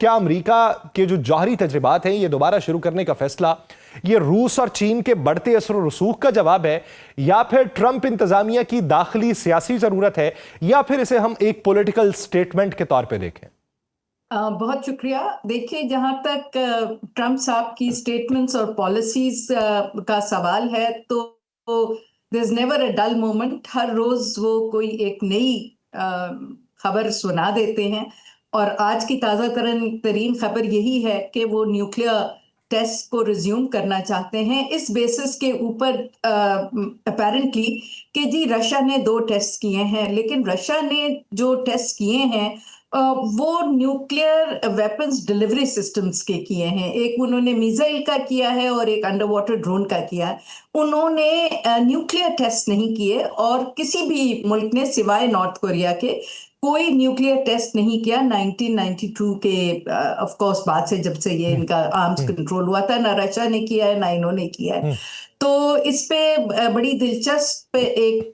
क्या अमेरिका के जो जौहरी तजर्बात हैं ये दोबारा शुरू करने का फैसला ये रूस और चीन के बढ़ते असर और रसूख का जवाब है, या फिर ट्रंप इंतजामिया की दाखिली सियासी जरूरत है, या फिर इसे हम एक पॉलिटिकल स्टेटमेंट के तौर पे देखें? बहुत शुक्रिया। देखिए, जहां तक ट्रंप साहब की स्टेटमेंट्स और पॉलिसीज का सवाल है तो there is never a dull moment. हर रोज वो कोई एक नई खबर सुना देते हैं और आज की ताज़ा तरीन खबर यही है कि वो न्यूक्लियर टेस्ट को रिज्यूम करना चाहते हैं, इस बेसिस के ऊपर अपेरेंटली कि जी रशिया ने 2 टेस्ट किए हैं, लेकिन रशिया ने जो टेस्ट किए हैं वो न्यूक्लियर वेपन्स डिलीवरी सिस्टम्स के किए हैं। एक उन्होंने मिसाइल का किया है और एक अंडर वाटर ड्रोन का किया है। उन्होंने न्यूक्लियर टेस्ट नहीं किए और किसी भी मुल्क ने सिवाय नॉर्थ कोरिया के कोई न्यूक्लियर टेस्ट नहीं किया 1992 के ऑफ कोर्स बाद से, जब से ये इनका आर्म्स कंट्रोल हुआ था। ना रशिया ने किया है ना इन्होंने किया है। तो इस पे बड़ी दिलचस्प एक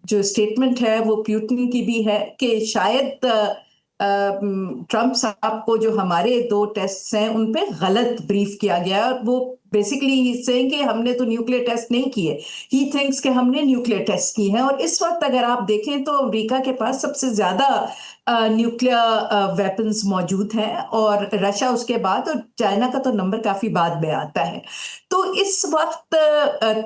जो स्टेटमेंट है वो पुतिन की भी है कि शायद ट्रंप साहब को जो हमारे 2 टेस्ट हैं उन पे गलत ब्रीफ किया गया। और वो बेसिकली सेइंग कि हमने तो न्यूक्लियर टेस्ट नहीं किए, ही थिंक्स कि हमने न्यूक्लियर टेस्ट की हैं। और इस वक्त अगर आप देखें तो अमेरिका के पास सबसे ज्यादा न्यूक्लियर वेपन्स मौजूद हैं और रशिया उसके बाद, और चाइना का तो नंबर काफी बाद में आता है। तो इस वक्त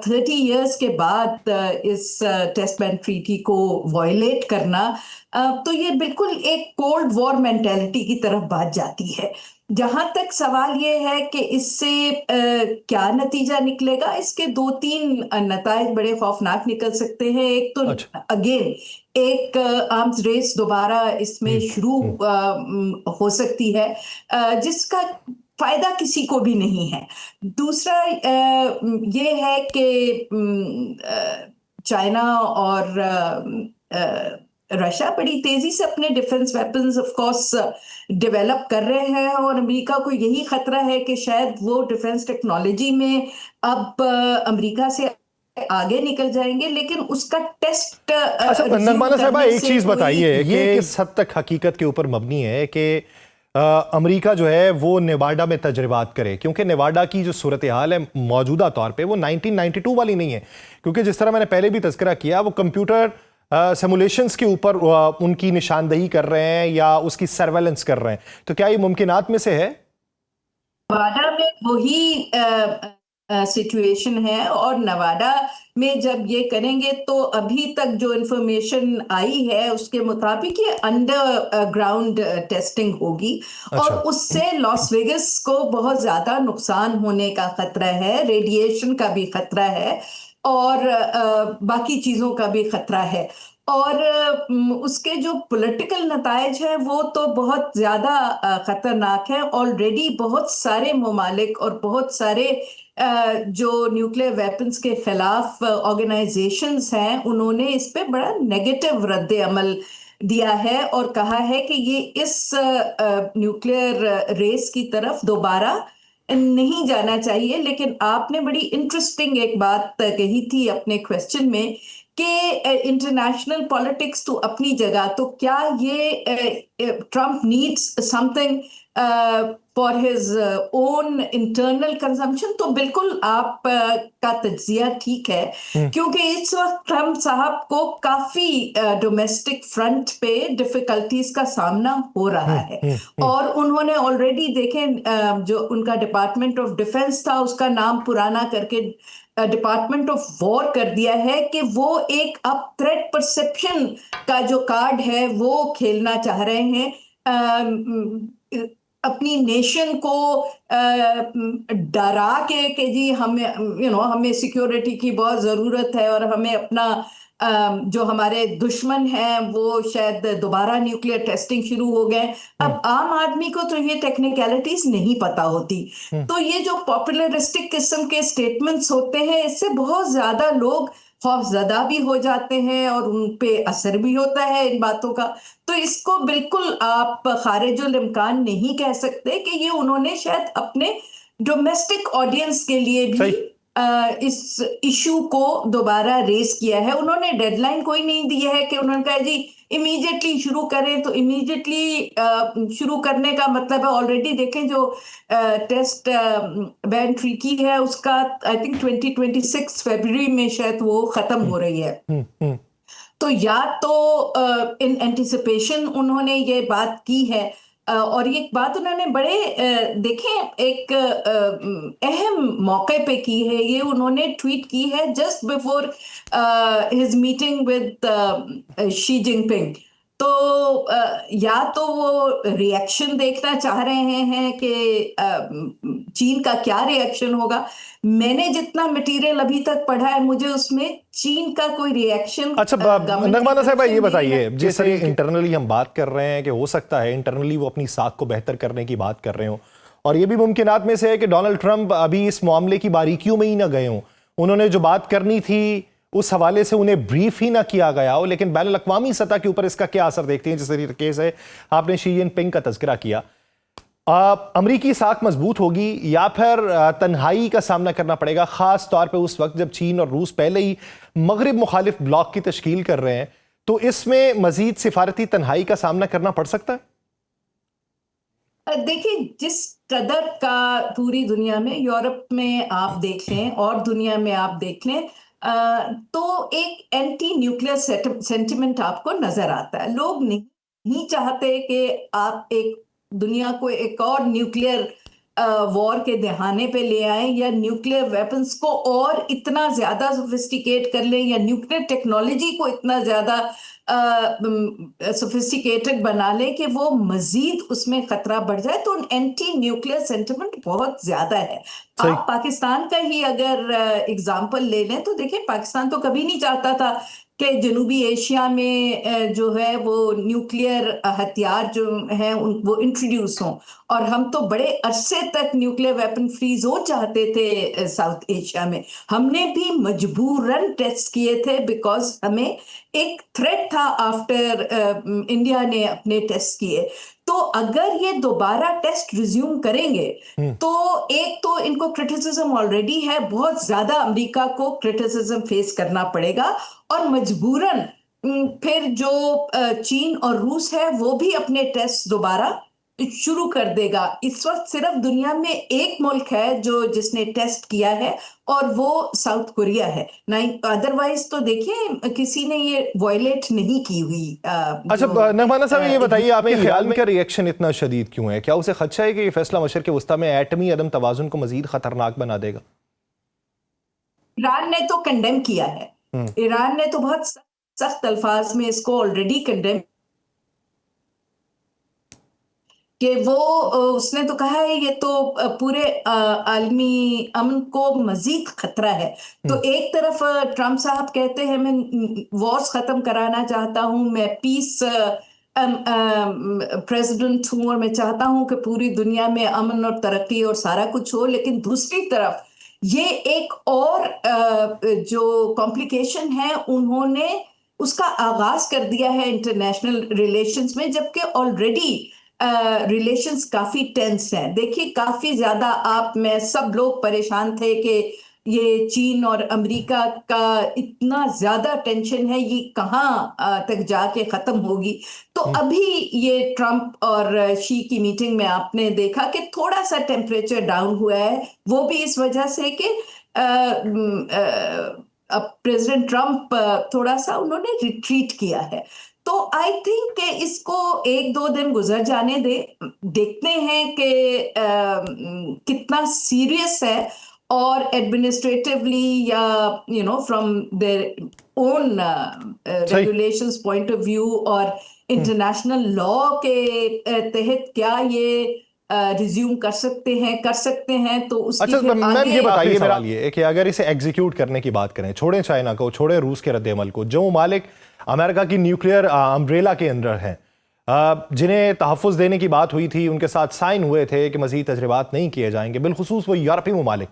30 इयर्स के बाद इस टेस्ट बैन ट्रीटी को वायलेट करना, तो ये बिल्कुल एक कोल्ड वॉर मेंटेलिटी की तरफ बात जाती है। जहां तक सवाल ये है कि इससे क्या नतीजा निकलेगा, इसके 2-3 नतायज बड़े खौफनाक निकल सकते हैं। एक तो अगेन एक आर्म्स रेस दोबारा इसमें शुरू हो सकती है, जिसका फायदा किसी को भी नहीं है। दूसरा ये है कि चाइना और रशिया बड़ी तेजी से अपने defence weapons of course develop कर रहे हैं और अमेरिका को यही खतरा है कि शायद वो डिफेंस टेक्नोलॉजी में अब अमेरिका से आगे निकल जाएंगे, लेकिन उसका टेस्ट अच्छा नगमाना साहबा, एक चीज बताइए, ये किस हद तक हकीकत के ऊपर मबनी है कि अमेरिका जो है वो नेवाडा में तजर्बात करे, क्योंकि नेवाडा की जो सूरत हाल है मौजूदा तौर पे वो 1992 वाली नहीं है, क्योंकि जिस तरह मैंने पहले भी तज़किरा किया वो कंप्यूटर सिमुलेशंस के ऊपर उनकी निशानदही कर रहे हैं या उसकी सर्वेलेंस कर रहे हैं। तो क्या ये मुमकिनात में से है? नेवाडा में वही सिचुएशन है और नेवाडा में जब ये करेंगे तो अभी तक जो इंफॉर्मेशन आई है उसके मुताबिक ये अंडरग्राउंड टेस्टिंग होगी। अच्छा। और उससे लॉस वेगस को बहुत ज्यादा नुकसान होने का खतरा है, रेडिएशन का भी खतरा है और बाकी चीजों का भी खतरा है। और उसके जो पॉलिटिकल नतायज हैं वो तो बहुत ज्यादा खतरनाक है। ऑलरेडी बहुत सारे ममालिक और बहुत सारे जो न्यूक्लियर वेपन्स के खिलाफ ऑर्गेनाइजेशंस हैं उन्होंने इस पे बड़ा नेगेटिव रद्द अमल दिया है और कहा है कि ये इस न्यूक्लियर रेस की तरफ दोबारा नहीं जाना चाहिए। लेकिन आपने बड़ी इंटरेस्टिंग एक बात कही थी अपने क्वेश्चन में कि इंटरनेशनल पॉलिटिक्स तो अपनी जगह, तो क्या ये Trump needs something for his own internal consumption? तो बिल्कुल आप का तज्जिया ठीक है, क्योंकि इस वक्त ट्रंप साहब को काफी डोमेस्टिक फ्रंट पे डिफिकल्टीज का सामना हो रहा है और उन्होंने ऑलरेडी देखें जो उनका डिपार्टमेंट ऑफ डिफेंस था उसका नाम पुराना करके डिपार्टमेंट ऑफ वॉर कर दिया है कि वो एक अब थ्रेट परसेप्शन का जो कार्ड है वो खेलना चाह रहे हैं। अपनी नेशन को डरा के कि जी हमें हमें सिक्योरिटी की बहुत जरूरत है और हमें अपना जो हमारे दुश्मन हैं वो शायद दोबारा न्यूक्लियर टेस्टिंग शुरू हो गए। अब आम आदमी को तो ये टेक्निकलिटीज नहीं पता होती, तो ये जो पॉपुलरिस्टिक किस्म के स्टेटमेंट्स होते हैं इससे बहुत ज्यादा लोग खौफजदा भी हो जाते हैं और उन पे असर भी होता है इन बातों का। तो इसको बिल्कुल आप खारिजुल इम्कान नहीं कह सकते कि ये उन्होंने शायद अपने डोमेस्टिक ऑडियंस के लिए भी इस इशू को दोबारा रेस किया है। उन्होंने डेडलाइन कोई नहीं दी है कि उन्होंने कहा जी इमीडिएटली शुरू करें तो इमीडिएटली शुरू करने का मतलब है, ऑलरेडी देखें जो टेस्ट बैन ट्रीटी है उसका आई थिंक 2026 फरवरी में शायद वो खत्म हो रही है। तो या तो इन एंटिसिपेशन उन्होंने ये बात की है, और ये बात उन्होंने बड़े देखें एक अहम मौके पे की है। ये उन्होंने ट्वीट की है just before his meeting with Xi Jinping. तो या तो वो रिएक्शन देखना चाह रहे हैं कि चीन का क्या रिएक्शन होगा। मैंने जितना मटेरियल अभी तक पढ़ा है, मुझे उसमें चीन का कोई रिएक्शन। अच्छा नगमाना साहब ये बताइए, जिस तरह इंटरनली हम बात कर रहे हैं कि हो सकता है इंटरनली वो अपनी साख को बेहतर करने की बात कर रहे हो, और ये भी मुमकिनात में से है कि डोनाल्ड ट्रंप अभी इस मामले की बारीकियों में ही ना गए हों, उन्होंने जो बात करनी थी उस हवाले से उन्हें ब्रीफ ही ना किया गया हो, लेकिन बैनुल अक़वामी सतह के ऊपर इसका क्या असर देखते हैं? जिस तरीके से आपने शी जिनपिंग का तज़किरा किया, अमरीकी साख मजबूत होगी या फिर तन्हाई का सामना करना पड़ेगा, खास तौर पे उस वक्त जब चीन और रूस पहले ही मगरिब मुखालिफ ब्लॉक की तश्कील कर रहे हैं, तो इसमें मजीद सिफारती तन्हाई का सामना करना पड़ सकता है? देखिए, जिस कदर का पूरी दुनिया में, यूरोप में आप देख लें और दुनिया में आप देख लें, तो एक एंटी न्यूक्लियर सेंटिमेंट आपको नजर आता है। लोग नहीं चाहते कि आप एक दुनिया को एक और न्यूक्लियर वॉर के दहाने पे ले आए, या न्यूक्लियर वेपन्स को और इतना ज्यादा सोफिस्टिकेट कर लें, या न्यूक्लियर टेक्नोलॉजी को इतना ज्यादा सोफिस्टिकेटेड बना लें कि वो मजीद उसमें खतरा बढ़ जाए। तो एंटी न्यूक्लियर सेंटिमेंट बहुत ज्यादा है। आप पाकिस्तान का ही अगर एग्जाम्पल ले लें तो देखिए, पाकिस्तान तो कभी नहीं चाहता था कि जनूबी एशिया में जो है वो न्यूक्लियर हथियार जो हैं वो इंट्रोड्यूस हों, और हम तो बड़े अरसे तक न्यूक्लियर वेपन फ्री जोन चाहते थे साउथ एशिया में। हमने भी मजबूरन टेस्ट किए थे बिकॉज हमें एक थ्रेट था आफ्टर इंडिया ने अपने टेस्ट किए। तो अगर ये दोबारा टेस्ट रिज्यूम करेंगे तो एक तो इनको क्रिटिसिज्म ऑलरेडी है, बहुत ज्यादा अमेरिका को क्रिटिसिज्म फेस करना पड़ेगा, और मजबूरन फिर जो चीन और रूस है वो भी अपने टेस्ट दोबारा शुरू कर देगा। इस वक्त सिर्फ दुनिया में एक मुल्क है जो जिसने टेस्ट किया है, और वो साउथ कोरिया है। नहीं, अदरवाइज तो देखिए किसी ने ये वायलेट नहीं की हुई। अच्छा नगमाना साहब ये बताइए, आपके ख्याल में रिएक्शन इतना शदीद क्यों है? क्या उसे खदशा है कि ये फैसला मशरिक़ वस्ता में एटमी अदम तवाज़ुन को मजीद खतरनाक बना देगा? ईरान ने तो कंडेम किया है। ईरान ने तो बहुत सख्त अल्फाज में इसको ऑलरेडी कंडेम कि वो उसने तो कहा है ये तो पूरे आलमी अमन को मजीद खतरा है। तो एक तरफ ट्रंप साहब कहते हैं मैं वॉर्स खत्म कराना चाहता हूं, मैं पीस प्रेसिडेंट हूं, और मैं चाहता हूं कि पूरी दुनिया में अमन और तरक्की और सारा कुछ हो। लेकिन दूसरी तरफ ये एक और जो कॉम्प्लिकेशन है, उन्होंने उसका आगाज कर दिया है इंटरनेशनल रिलेशंस में, जबकि ऑलरेडी रिलेशंस काफी टेंस हैं। देखिए, काफी ज्यादा मैं सब लोग परेशान थे कि ये चीन और अमेरिका का इतना ज्यादा टेंशन है, ये कहाँ तक जाके खत्म होगी। तो अभी ये ट्रंप और शी की मीटिंग में आपने देखा कि थोड़ा सा टेम्परेचर डाउन हुआ है, वो भी इस वजह से कि प्रेसिडेंट ट्रंप थोड़ा सा उन्होंने रिट्रीट किया है। तो आई थिंक कि इसको एक दो दिन गुजर जाने देखते हैं कि कितना सीरियस है, और एडमिनिस्ट्रेटिवली या from their own regulations point of view और इंटरनेशनल लॉ के तहत क्या ये रिज्यूम कर सकते हैं तो उसकी अच्छा मैम ये बताइए, सवाल ये है कि अगर इसे एग्जीक्यूट करने की बात करें, छोड़ें चाइना को, छोड़ें रूस के रद्द-ए-अमल को, जो ममालिक अमेरिका की न्यूक्लियर अम्ब्रेला के अंदर हैं, जिन्हें तहफ़्फ़ुज़ देने की बात हुई थी, उनके साथ साइन हुए थे कि मज़ीद तजर्बात नहीं किए जाएंगे, बिलखुसूस वो यूरोपीय ममालिक,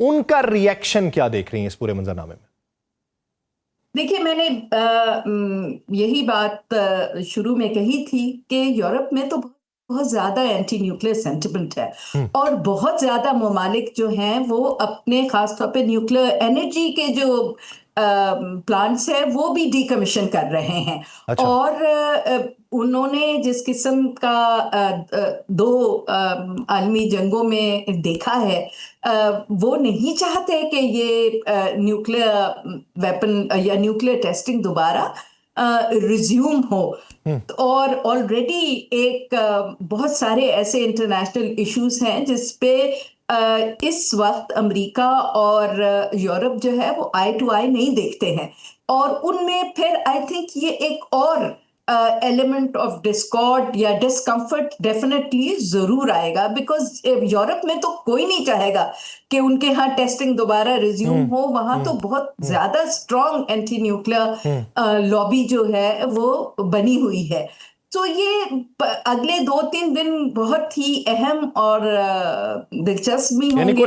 उनका रिएक्शन क्या देख रही हैं इस पूरे मंजरनामे में? देखिए, मैंने यही बात शुरू में कही थी कि यूरोप में तो बहुत ज्यादा एंटी न्यूक्लियर सेंटिमेंट है, और बहुत ज्यादा ममालिक जो हैं वो अपने खासतौर पे न्यूक्लियर एनर्जी के जो प्लांट्स है वो भी डीकमीशन कर रहे हैं। अच्छा। और उन्होंने जिस किस्म का दो आलमी जंगों में देखा है, वो नहीं चाहते कि ये न्यूक्लियर वेपन या न्यूक्लियर टेस्टिंग दोबारा रिज्यूम हो। और ऑलरेडी एक बहुत सारे ऐसे इंटरनेशनल इश्यूज हैं जिस पे इस वक्त अमेरिका और यूरोप जो है वो आई टू आई नहीं देखते हैं, और उनमें फिर आई थिंक ये एक और एलिमेंट ऑफ डिस्कॉर्ड या डिस्कम्फर्ट डेफिनेटली जरूर आएगा, बिकॉज यूरोप में तो कोई नहीं चाहेगा कि उनके यहाँ टेस्टिंग दोबारा रिज्यूम हो। वहां तो बहुत ज्यादा स्ट्रॉन्ग एंटी न्यूक्लियर लॉबी जो है वो बनी हुई है। तो ये अगले 2-3 दिन बहुत ही अहम और दिलचस्प भी यानी होंगे।